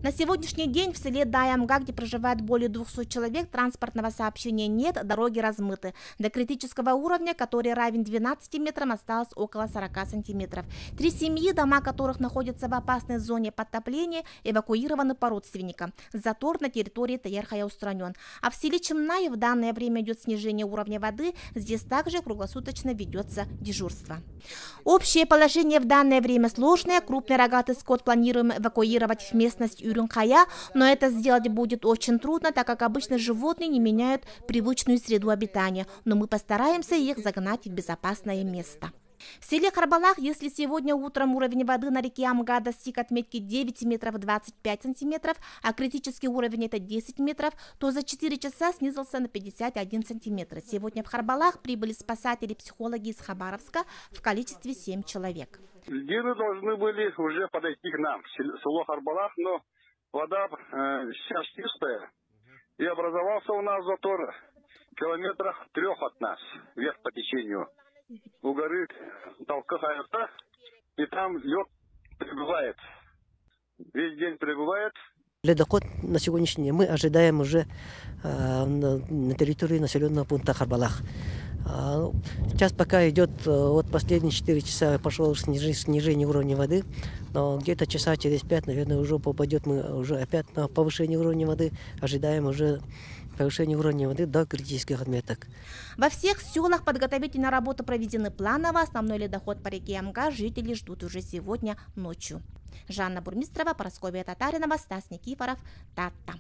На сегодняшний день в селе Даямга, где проживает более 200 человек, транспортного сообщения нет, дороги размыты. До критического уровня, который равен 12 метрам, осталось около 40 сантиметров. 3 семьи, дома которых находятся в опасной зоне подтопления, эвакуированы по родственникам. Затор на территории Таерхая устранен. А в селе Чемная в данное время идет снижение уровня воды. Здесь также круглосуточно ведется дежурство. Общее положение в данное время сложное. Крупный рогатый скот планируем эвакуировать в местность Урюнхая, но это сделать будет очень трудно, так как обычно животные не меняют привычную среду обитания, но мы постараемся их загнать в безопасное место. В селе Харбалах, если сегодня утром уровень воды на реке Амга достиг отметки 9 метров 25 сантиметров, а критический уровень это 10 метров, то за 4 часа снизился на 51 сантиметр. Сегодня в Харбалах прибыли спасатели и психологи из Хабаровска в количестве 7 человек. Льдины должны были уже подойти к нам, в село Харбалах, но вода сейчас чистая, и образовался у нас затор километрах 3 от нас, вверх по течению. У горы Талкахайта, и там лед прибывает. Весь день прибывает. Ледоход на сегодняшний день мы ожидаем уже на территории населенного пункта Харбалах. Сейчас пока идет, вот последние 4 часа пошло снижение уровня воды, но где-то часа через 5, наверное, уже попадет мы уже опять на повышение уровня воды. Ожидаем уже повышение уровня воды до критических отметок. Во всех селах подготовительные работы проведены планово. Основной ледоход по реке Амга жители ждут уже сегодня ночью. Жанна Бурмистрова, Парасковья Татаринова, Стас Никифоров, Тата.